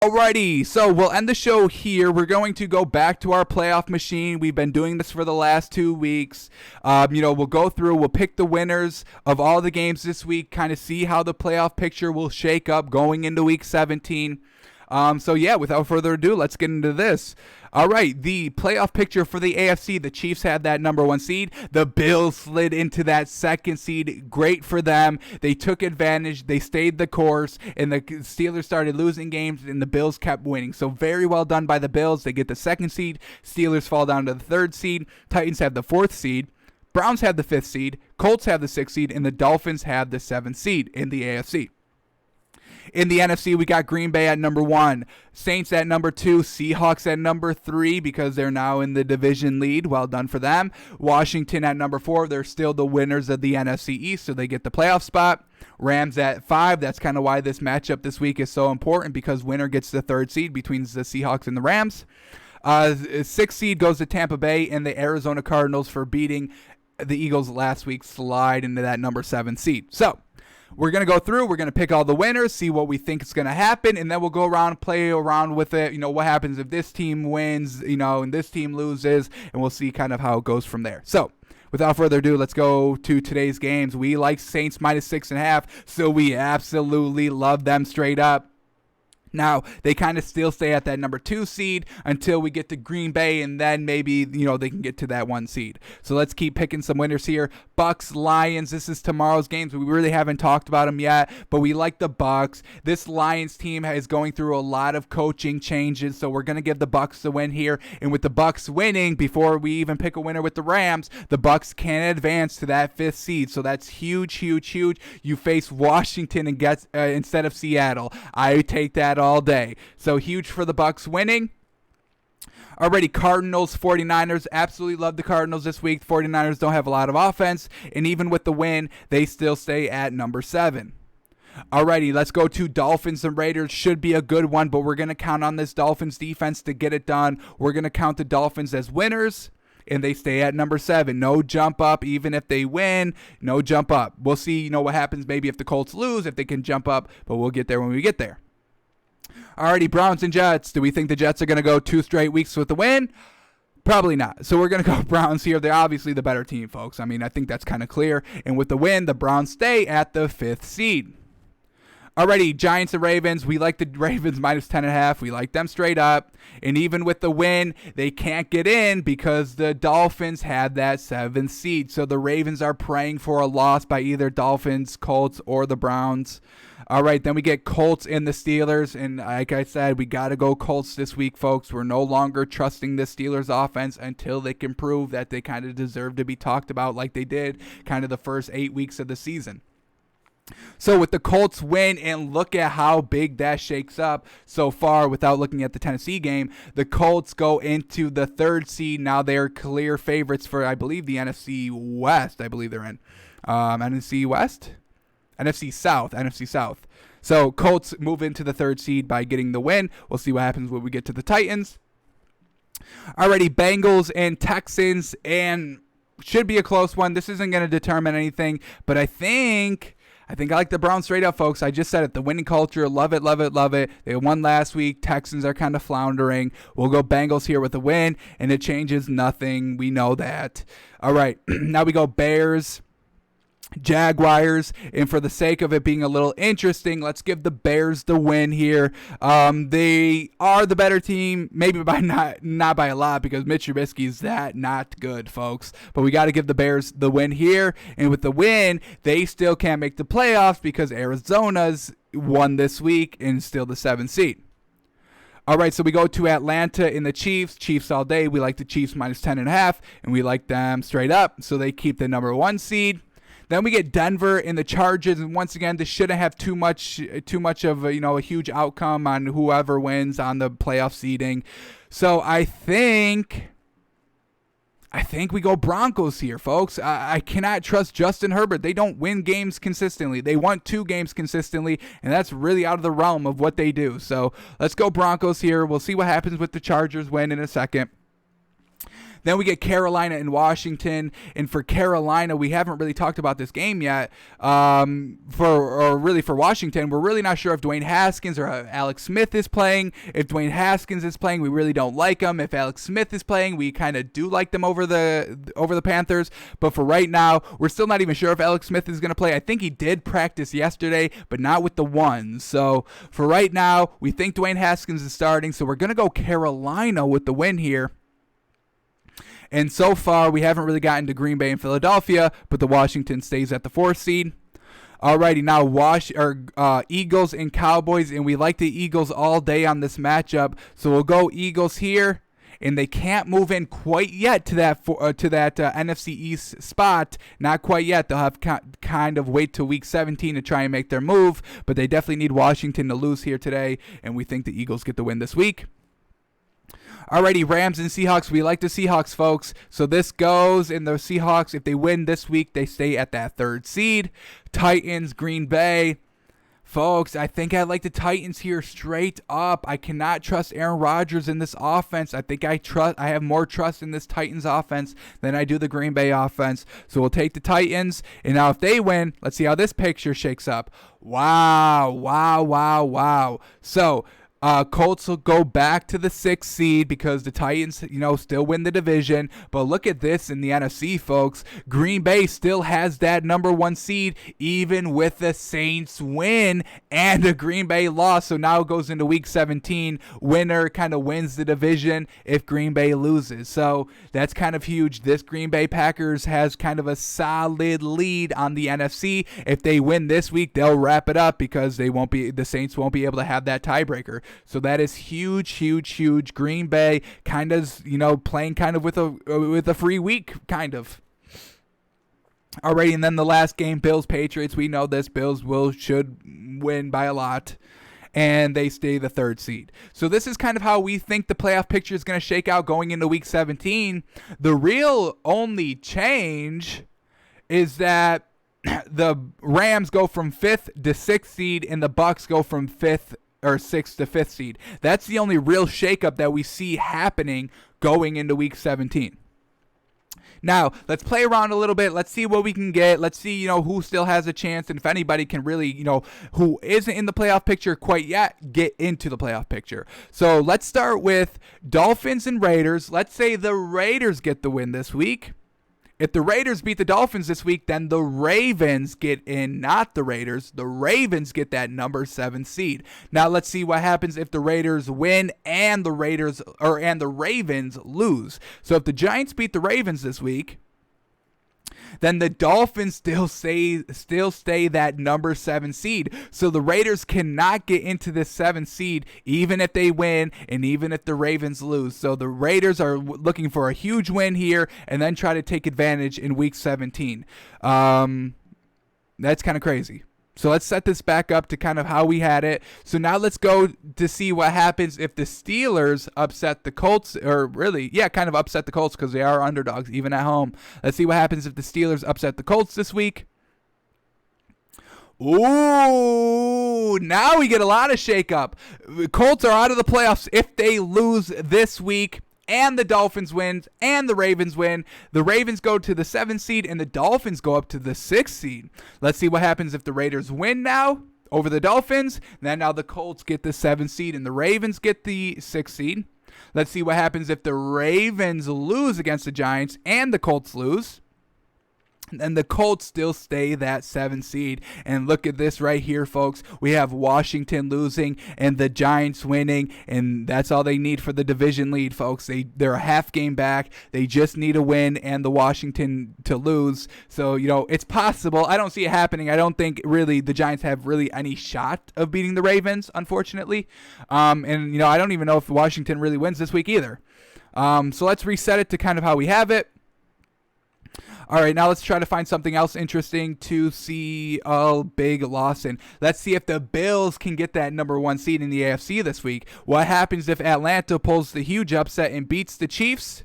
Alrighty, so we'll end the show here. We're going to go back to our playoff machine. We've been doing this for the last 2 weeks. We'll go through, we'll pick the winners of all the games this week, kind of see how the playoff picture will shake up going into week 17. Without further ado, let's get into this. All right, the playoff picture for the AFC, the Chiefs had that number 1 seed. The Bills slid into that 2nd seed. Great for them. They took advantage. They stayed the course, and the Steelers started losing games, and the Bills kept winning. So very well done by the Bills. They get the 2nd seed. Steelers fall down to the 3rd seed. Titans have the 4th seed. Browns have the 5th seed. Colts have the 6th seed, and the Dolphins have the 7th seed in the AFC. In the NFC, we got Green Bay at number 1, Saints at number 2, Seahawks at number 3 because they're now in the division lead. Well done for them. Washington at number 4. They're still the winners of the NFC East, so they get the playoff spot. Rams at 5. That's kind of why this matchup this week is so important because winner gets the 3rd seed between the Seahawks and the Rams. 6th seed goes to Tampa Bay, and the Arizona Cardinals for beating the Eagles last week slide into that number 7 seed. So we're going to go through, we're going to pick all the winners, see what we think is going to happen, and then we'll go around, play around with it. What happens if this team wins, and this team loses, and we'll see kind of how it goes from there. So, without further ado, let's go to today's games. We like Saints minus 6.5, so we absolutely love them straight up. Now, they kind of still stay at that number 2 seed until we get to Green Bay, and then maybe, they can get to that 1 seed. So let's keep picking some winners here. Bucks, Lions, this is tomorrow's games. We really haven't talked about them yet, but we like the Bucks. This Lions team is going through a lot of coaching changes, so we're going to give the Bucks the win here. And with the Bucks winning, before we even pick a winner with the Rams, the Bucks can advance to that 5th seed. So that's huge, huge, huge. You face Washington and get instead of Seattle. I take that all day. So huge for the Bucks winning. Already, Cardinals, 49ers, absolutely love the Cardinals this week. 49ers don't have a lot of offense, and even with the win, they still stay at number 7. Alrighty, let's go to Dolphins and Raiders. Should be a good one, but we're going to count on this Dolphins defense to get it done. We're going to count the Dolphins as winners, and they stay at number 7. No jump up, even if they win, no jump up. We'll see, what happens maybe if the Colts lose, if they can jump up, but we'll get there when we get there. Alrighty, Browns and Jets. Do we think the Jets are going to go 2 straight weeks with the win? Probably not. So we're going to go Browns here. They're obviously the better team, folks. I think that's kind of clear. And with the win, the Browns stay at the 5th seed. Alrighty, Giants and Ravens. We like the Ravens minus 10.5. We like them straight up. And even with the win, they can't get in because the Dolphins had that 7th seed. So the Ravens are praying for a loss by either Dolphins, Colts, or the Browns. All right, then we get Colts and the Steelers. And like I said, we got to go Colts this week, folks. We're no longer trusting the Steelers offense until they can prove that they kind of deserve to be talked about like they did kind of the first 8 weeks of the season. So with the Colts win, and look at how big that shakes up so far without looking at the Tennessee game, the Colts go into the 3rd seed. Now they're clear favorites for, I believe, the NFC West. I believe they're in. NFC West? NFC South. So Colts move into the 3rd seed by getting the win. We'll see what happens when we get to the Titans. Alrighty, Bengals and Texans, and should be a close one. This isn't going to determine anything, but I think I like the Browns straight up, folks. I just said it. The winning culture. Love it, love it, love it. They won last week. Texans are kind of floundering. We'll go Bengals here with a win, and it changes nothing. We know that. All right. Now we go Bears, Jaguars, and for the sake of it being a little interesting, let's give the Bears the win here. They are the better team, maybe by not by a lot, because Mitch Trubisky is that not good, folks. But we got to give the Bears the win here, and with the win, they still can't make the playoffs because Arizona's won this week and still the 7th seed. All right, so we go to Atlanta and the Chiefs. Chiefs all day. We like the Chiefs minus 10.5, and we like them straight up, so they keep the number 1 seed. Then we get Denver and the Chargers, and once again, this shouldn't have too much of a huge outcome on whoever wins on the playoff seeding. So I think we go Broncos here, folks. I cannot trust Justin Herbert. They don't win games consistently. They won 2 games consistently, and that's really out of the realm of what they do. So let's go Broncos here. We'll see what happens with the Chargers win in a second. Then we get Carolina and Washington. And for Carolina, we haven't really talked about this game yet. For Washington, we're really not sure if Dwayne Haskins or Alex Smith is playing. If Dwayne Haskins is playing, we really don't like him. If Alex Smith is playing, we kind of do like them over the Panthers. But for right now, we're still not even sure if Alex Smith is going to play. I think he did practice yesterday, but not with the ones. So for right now, we think Dwayne Haskins is starting. So we're going to go Carolina with the win here. And so far, we haven't really gotten to Green Bay and Philadelphia, but the Washington stays at the 4th seed. Alrighty, now Eagles and Cowboys, and we like the Eagles all day on this matchup. So we'll go Eagles here, and they can't move in quite yet to that NFC East spot. Not quite yet. They'll have kind of wait till week 17 to try and make their move, but they definitely need Washington to lose here today, and we think the Eagles get the win this week. Alrighty, Rams and Seahawks. We like the Seahawks, folks. So this goes in the Seahawks. If they win this week, they stay at that 3rd seed. Titans, Green Bay. Folks, I think I like the Titans here straight up. I cannot trust Aaron Rodgers in this offense. I think I have more trust in this Titans offense than I do the Green Bay offense. So we'll take the Titans. And now if they win, let's see how this picture shakes up. Wow. So Colts will go back to the 6th seed because the Titans, still win the division. But look at this in the NFC, folks. Green Bay still has that number 1 seed, even with the Saints win and a Green Bay loss. So now it goes into week 17. Winner kind of wins the division if Green Bay loses. So that's kind of huge. This Green Bay Packers has kind of a solid lead on the NFC. If they win this week, they'll wrap it up because the Saints won't be able to have that tiebreaker. So that is huge. Green Bay kind of, playing kind of with a free week, kind of. Alrighty, and then the last game, Bills-Patriots. We know this. Bills should win by a lot, and they stay the 3rd seed. So this is kind of how we think the playoff picture is going to shake out going into week 17. The real only change is that the Rams go from 5th to 6th seed, and the Bucks go from 6th to 5th seed. That's the only real shakeup that we see happening going into week 17. Now, let's play around a little bit. Let's see what we can get. Let's see, who still has a chance, and if anybody can really, who isn't in the playoff picture quite yet, get into the playoff picture. So let's start with Dolphins and Raiders. Let's say the Raiders get the win this week. If the Raiders beat the Dolphins this week, then the Ravens get in, not the Raiders. The Ravens get that number 7 seed. Now let's see what happens if the Raiders win and the Ravens lose. So if the Giants beat the Ravens this week, then the Dolphins still stay that number 7 seed. So the Raiders cannot get into this 7th seed even if they win and even if the Ravens lose. So the Raiders are looking for a huge win here and then try to take advantage in week 17. That's kind of crazy. So let's set this back up to kind of how we had it. So now let's go to see what happens if the Steelers upset the Colts, kind of upset the Colts because they are underdogs even at home. Let's see what happens if the Steelers upset the Colts this week. Ooh, now we get a lot of shakeup. The Colts are out of the playoffs if they lose this week. And the Dolphins win, and the Ravens win. The Ravens go to the 7th seed, and the Dolphins go up to the 6th seed. Let's see what happens if the Raiders win now over the Dolphins. Then now the Colts get the 7th seed, and the Ravens get the 6th seed. Let's see what happens if the Ravens lose against the Giants, and the Colts lose. And the Colts still stay that 7th seed. And look at this right here, folks. We have Washington losing and the Giants winning. And that's all they need for the division lead, folks. They're a half game back. They just need a win and the Washington to lose. So, it's possible. I don't see it happening. I don't think really the Giants have really any shot of beating the Ravens, unfortunately. I don't even know if Washington really wins this week either. So let's reset it to kind of how we have it. All right, now let's try to find something else interesting to see. Big loss in. Let's see if the Bills can get that number 1 seed in the AFC this week. What happens if Atlanta pulls the huge upset and beats the Chiefs?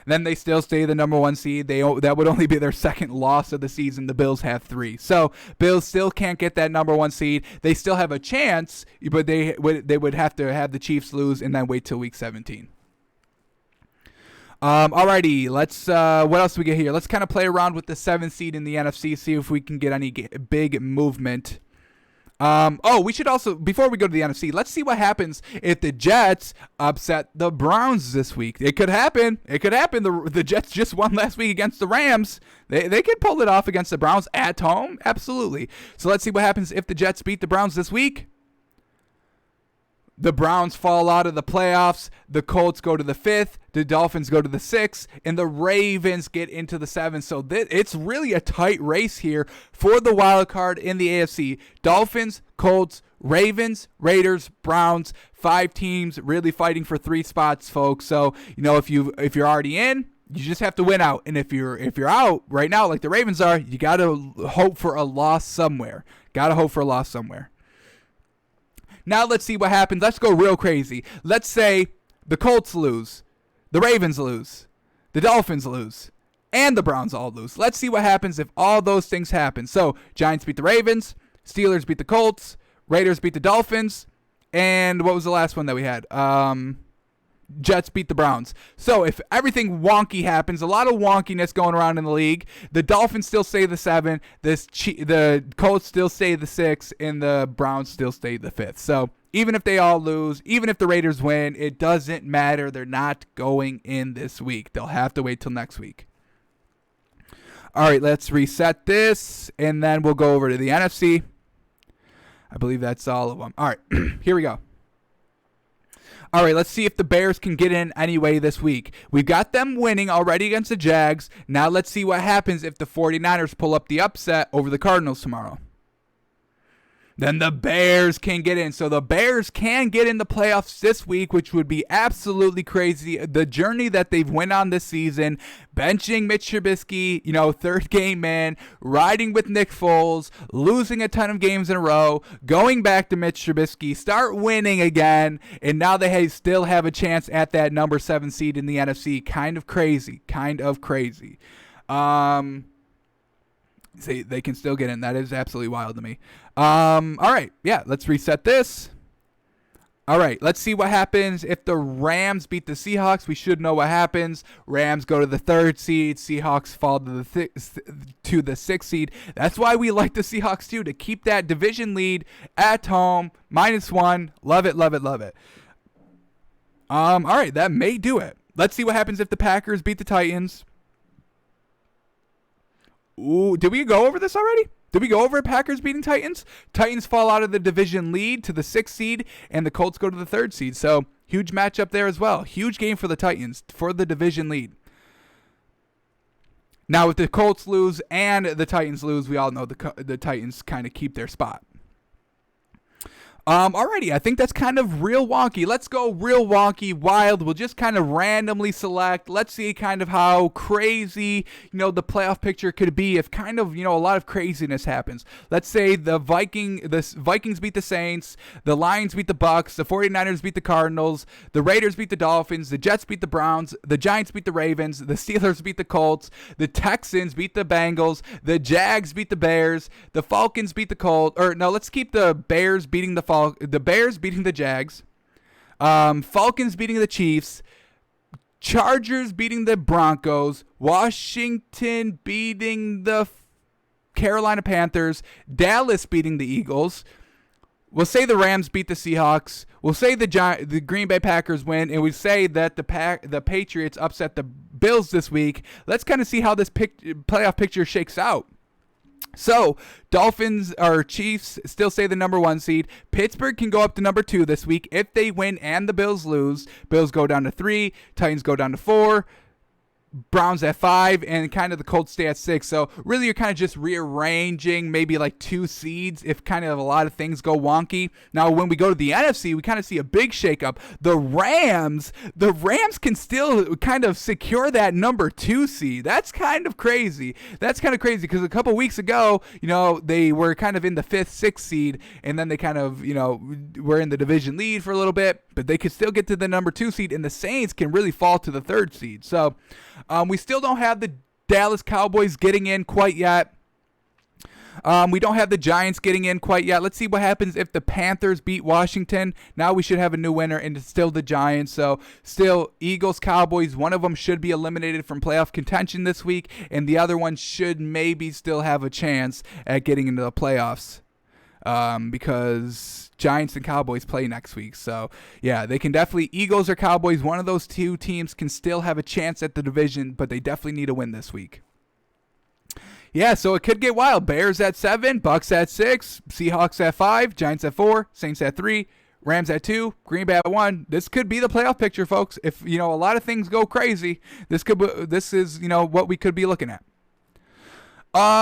Then they still stay the number 1 seed. That would only be their 2nd loss of the season. The Bills have 3. So Bills still can't get that number 1 seed. They still have a chance, but they would have to have the Chiefs lose and then wait till week 17. Alrighty, let's. What else do we get here? Let's kind of play around with the 7th seed in the NFC, see if we can get any big movement. We should also, before we go to the NFC, let's see what happens if the Jets upset the Browns this week. It could happen. The Jets just won last week against the Rams. They could pull it off against the Browns at home. Absolutely. So let's see what happens if the Jets beat the Browns this week. The Browns fall out of the playoffs. The Colts go to the 5th. The Dolphins go to the 6th. And the Ravens get into the 7th. So it's really a tight race here for the wild card in the AFC. Dolphins, Colts, Ravens, Raiders, Browns. 5 teams really fighting for 3 spots, folks. So, if you're already in, you just have to win out. And if you're out right now, like the Ravens are, you got to hope for a loss somewhere. Now let's see what happens. Let's go real crazy. Let's say the Colts lose, the Ravens lose, the Dolphins lose, and the Browns all lose. Let's see what happens if all those things happen. So Giants beat the Ravens, Steelers beat the Colts, Raiders beat the Dolphins, and what was the last one that we had? Jets beat the Browns. So if everything wonky happens, a lot of wonkiness going around in the league, the Dolphins still stay the 7, the Colts still stay the 6, and the Browns still stay the 5th. So even if they all lose, even if the Raiders win, it doesn't matter. They're not going in this week. They'll have to wait till next week. All right, let's reset this, and then we'll go over to the NFC. I believe that's all of them. All right, here we go. All right, let's see if the Bears can get in anyway this week. We've got them winning already against the Jags. Now let's see what happens if the 49ers pull up the upset over the Cardinals tomorrow. Then the Bears can get in. So the Bears can get in the playoffs this week, which would be absolutely crazy. The journey that they've went on this season, benching Mitch Trubisky, 3rd game man, riding with Nick Foles, losing a ton of games in a row, going back to Mitch Trubisky, start winning again, and now they still have a chance at that number 7 seed in the NFC. Kind of crazy. They can still get in. That is absolutely wild to me. All right. Yeah, let's reset this. All right, let's see what happens if the Rams beat the Seahawks. We should know what happens. Rams go to the 3rd seed. Seahawks fall to the 6th seed. That's why we like the Seahawks, too, to keep that division lead at home. -1. Love it. All right, that may do it. Let's see what happens if the Packers beat the Titans. Ooh, did we go over this already? Did we go over Packers beating Titans? Titans fall out of the division lead to the 6th seed, and the Colts go to the 3rd seed. So, huge matchup there as well. Huge game for the Titans for the division lead. Now, if the Colts lose and the Titans lose, we all know the Titans kind of keep their spot. Alrighty, I think that's kind of real wonky. Let's go real wonky, wild. We'll just kind of randomly select. Let's see kind of how crazy, the playoff picture could be if kind of, a lot of craziness happens. Let's say the Vikings beat the Saints, the Lions beat the Bucks, the 49ers beat the Cardinals, the Raiders beat the Dolphins, the Jets beat the Browns, the Giants beat the Ravens, the Steelers beat the Colts, the Texans beat the Bengals, the Jags beat the Bears, the Falcons beat the Colts, let's keep the Bears beating the Bears beating the Jags, Falcons beating the Chiefs, Chargers beating the Broncos, Washington beating the Carolina Panthers, Dallas beating the Eagles. We'll say the Rams beat the Seahawks. We'll say the Green Bay Packers win, and we say that the Patriots upset the Bills this week. Let's kind of see how this playoff picture shakes out. So, Dolphins or Chiefs still stay the number 1 seed. Pittsburgh can go up to number 2 this week if they win and the Bills lose. Bills go down to 3. Titans go down to 4. Browns at 5, and kind of the Colts stay at 6. So really you're kind of just rearranging maybe like 2 seeds if kind of a lot of things go wonky. Now when we go to the NFC, we kind of see a big shakeup. The Rams can still kind of secure that number 2 seed. That's kind of crazy. Because a couple weeks ago, they were kind of in the 5th, 6th seed, and then they kind of, were in the division lead for a little bit, but they could still get to the number 2 seed, and the Saints can really fall to the 3rd seed. So we still don't have the Dallas Cowboys getting in quite yet. We don't have the Giants getting in quite yet. Let's see what happens if the Panthers beat Washington. Now we should have a new winner, and it's still the Giants. So still Eagles, Cowboys. One of them should be eliminated from playoff contention this week, and the other one should maybe still have a chance at getting into the playoffs. Because Giants and Cowboys play next week. So, yeah, they can definitely, Eagles or Cowboys, one of those two teams can still have a chance at the division, but they definitely need a win this week. Yeah, so it could get wild. Bears at 7, Bucks at 6, Seahawks at 5, Giants at 4, Saints at 3, Rams at 2, Green Bay at 1. This could be the playoff picture, folks. If, a lot of things go crazy, this is, what we could be looking at.